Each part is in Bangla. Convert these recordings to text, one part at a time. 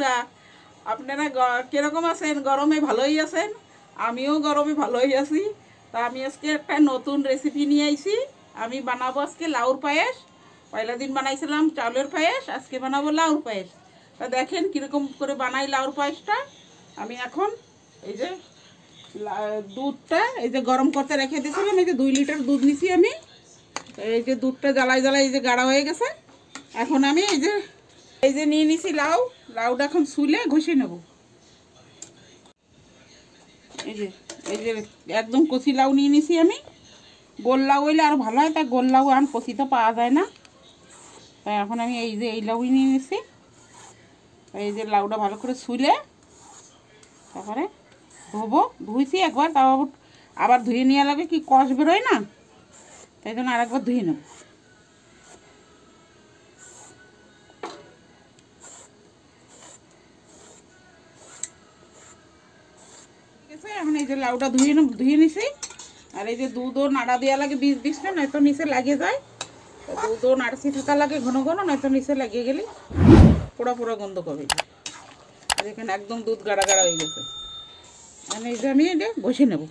বন্ধুরা, আপনারা কিরকম আছেন? গরমে ভালোই আছেন? আমিও গরমে ভালোই আছি। তা আমি আজকে একটা নতুন রেসিপি নিয়ে আইছি। আমি বানাবো আজকে লাউর পায়েস। পয়লা দিন বানাইছিলাম চাউলের পায়েস, আজকে বানাবো লাউর পায়েস। তা দেখেন কীরকম করে বানাই লাউর পায়েসটা। আমি এখন এই যে দুধটা এই যে গরম করতে রেখে দিয়েছিলাম, এই যে 2 লিটার দুধ নিছি আমি। এই যে দুধটা জ্বালাই জ্বালাই এই যে গাঢ় হয়ে গেছে। এখন আমি এই যে নিয়ে নিছি লাউটা এখন ছুলে ঘষে নেব। এই যে একদম কচি লাউ নিয়ে নিছি আমি। গোল লাউ হইলে আর ভালো হয়, তাই গোল লাউ আর কচি তো পাওয়া যায় না, তাই এখন আমি এই লাউই নিয়ে নিছি। এই যে লাউটা ভালো করে ছুলে তারপরে ধুইছি একবার, তাও আবার ধুয়ে নেওয়া লাগে, কি কষ বেরোয় না, তাই জন্য আরেকবার ধুয়ে নেব। এখন এই যে লাউটা ধুয়ে নিছি। আর এই যে দুধও নাড়া দেওয়া লাগে 20 না, নয়তো নিচে লাগিয়ে যায়। দুধও নাড়ছি থাকা লাগে ঘন ঘন, নয়তো নিচে লাগিয়ে গেলে পোড়া পোড়া গন্ধ করবে। আর এখানে একদম দুধ গাঢ়া গাঢ়া হয়ে গেছে। মানে এই যে আমি এটা ঘষে নেব।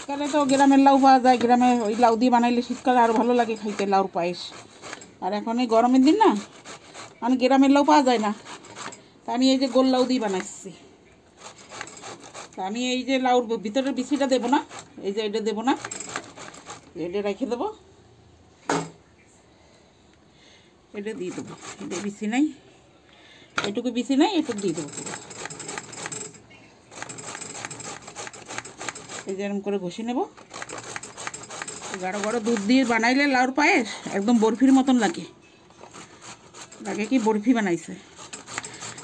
শীতকালে তো গ্রামের লাউ পাওয়া যায়, গ্রামে ওই লাউ দিয়ে বানাইলে শীতকালে আরও ভালো লাগে খাইতে লাউর পায়েস। আর এখন এই গরমের দিন না, মানে গ্রামের লাউ পাওয়া যায় না, তা আমি এই যে গোল লাউ দিয়ে বানাইছি। তা আমি এই যে লাউর ভিতরের বিচিটা দেবো না, এই যে এটা দেবো না, এটা রেখে দেবো, এটা দিয়ে দেবো। এটা বিচি নাই, এটুকু বিচি নাই, এটুকু দিয়ে দেবো। এই যে এরকম করে ঘষে নেব। গাঢ় গাঢ় দুধ দিয়ে বানাইলে লাউর পায়েস একদম বরফির মতন লাগে, কি বরফি বানাইছে,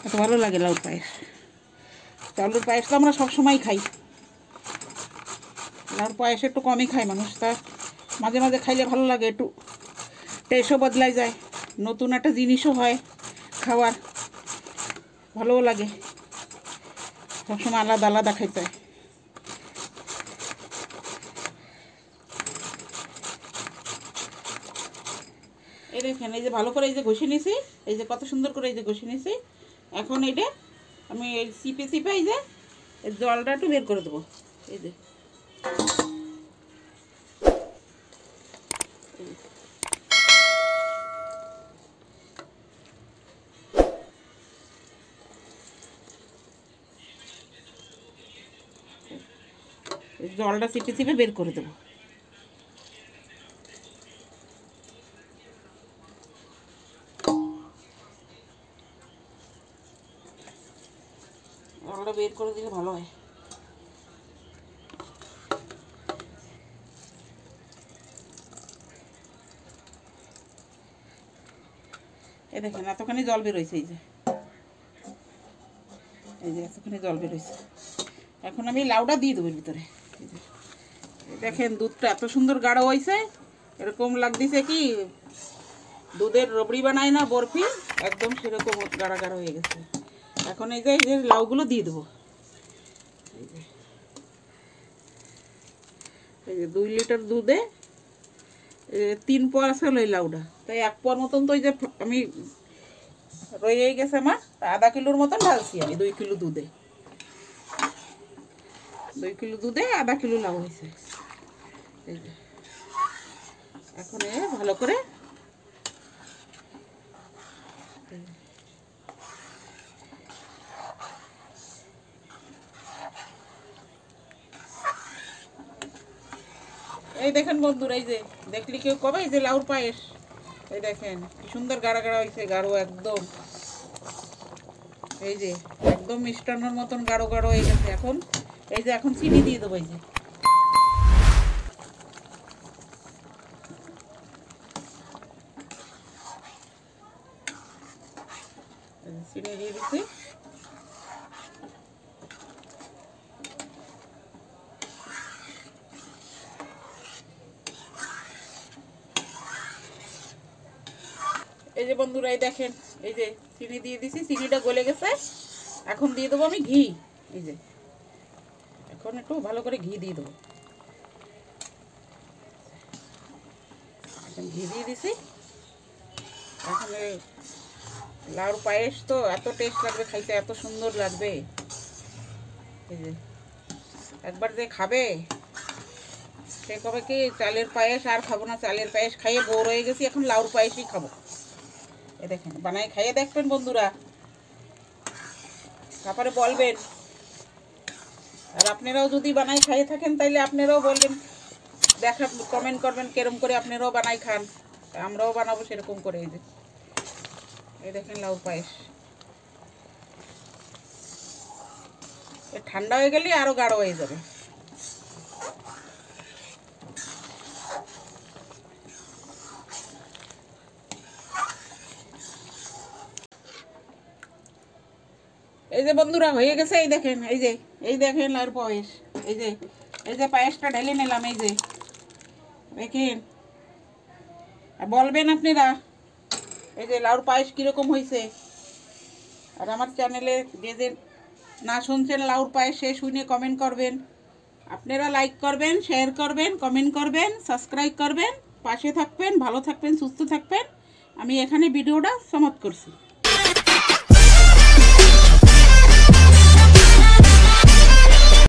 এত ভালো লাগে লাউর পায়েস। চাউলের পায়েস তো আমরা সবসময় খাই, লাউর পায়েস একটু কমই খায় মানুষ, তা মাঝে মাঝে খাইলে ভালো লাগে, একটু টেস্টও বদলাই যায়, নতুন একটা জিনিসও হয় খাওয়ার, ভালোও লাগে, সবসময় আলাদা আলাদা খাইতে হয়। এই দেখেন এই যে ভালো করে এই যে ঘষে নিয়েছি, এই যে কত সুন্দর করে এই যে ঘষে নিয়েছি। এখন এইটা আমি এই চিপে এই যে জলটা একটু বের করে দেবো। এই যে জলটা চিপে বের করে দেবো। জলটা বের করে দিলে ভালো হয়। এই দেখেন এতখানি জল বেরোইছে, এই যে এতখানি জল বেরোইছে। এখন আমি লাউটা দিয়ে দেবো ভিতরে। দেখেন দুধটা এত সুন্দর গাঢ় হয়েছে, এরকম লাগতেছে কি দুধের রবড়ি বানায় না বরফি, একদম সেরকম গাঢ় গাঢ় হয়ে গেছে। এখন এই যে লাউগুলো দিয়ে দেবো। এই যে 2 লিটার দুধে 3 পোয়া আছে ওই লাউটা, তাই 1 পোয়ার মতন তো এই যে আমি রয়ে গেছে আমার, আধা কিলোর মতন ঢালছি আমি। 2 কিলো দুধে 1/2 কিলো লাউ হয়েছে। এই যে এখন ভালো করে এই দেখেন বন্ধুরা, এই যে দেখলি কেউ কবে এই যে লাউর পায়েস, এই দেখেন কি সুন্দর গাঢ় গাঢ় হয়েছে, গাঢ় একদম, এই যে একদম মিষ্টান্নর মতন গাঢ় গাঢ় হয়ে গেছে। এখন এই যে এখন চিনি দিয়ে দেবো। এই যে চিনি দিয়ে দিচ্ছি। এই যে বন্ধুরা এই দেখেন এই যে চিনি দিয়ে দিছি, চিনিটা গলে গেছে। এখন দিয়ে দেবো আমি ঘি। এই যে এখন একটু ভালো করে ঘি দিয়ে দেবো। ঘি দিয়ে দিছি। এখন লাউর পায়েস তো এত টেস্ট লাগবে খাইতে, এত সুন্দর লাগবে। এই যে একবার যে খাবে সে কবে কি চালের পায়েস আর খাবো না, চালের পায়েস খাইয়ে বোর হয়ে গেছি, এখন লাউর পায়েসই খাবো। এ দেখেন বানাই খাইয়ে দেখবেন বন্ধুরা, তারপরে বলবেন। আর আপনারাও যদি বানাই খাইয়ে থাকেন তাইলে আপনারাও বলবেন, দেখা কমেন্ট করবেন কেরম করে আপনারাও বানাই খান, আমরাও বানাবো সেরকম করে। এই যে এই দেখেন লাউর পায়েস। ঠান্ডা হয়ে গেলে আরো গাঢ় হয়ে যাবে। এই যে বন্ধুরা হয়ে গেছে, এই দেখেন, এই দেখেন লাউর পায়েস। এই যে পায়েসটা ঢেলে নিলাম। এই যে দেখেন, বলবেন আপনারা এই যে লাউর পায়েস কীরকম হয়েছে। আর আমার চ্যানেলে যে না শুনছেন লাউর পায়েস, সে শুনে কমেন্ট করবেন। আপনারা লাইক করবেন, শেয়ার করবেন, কমেন্ট করবেন, সাবস্ক্রাইব করবেন, পাশে থাকবেন, ভালো থাকবেন, সুস্থ থাকবেন। আমি এখানে ভিডিওটা সমাপ্ত করছি।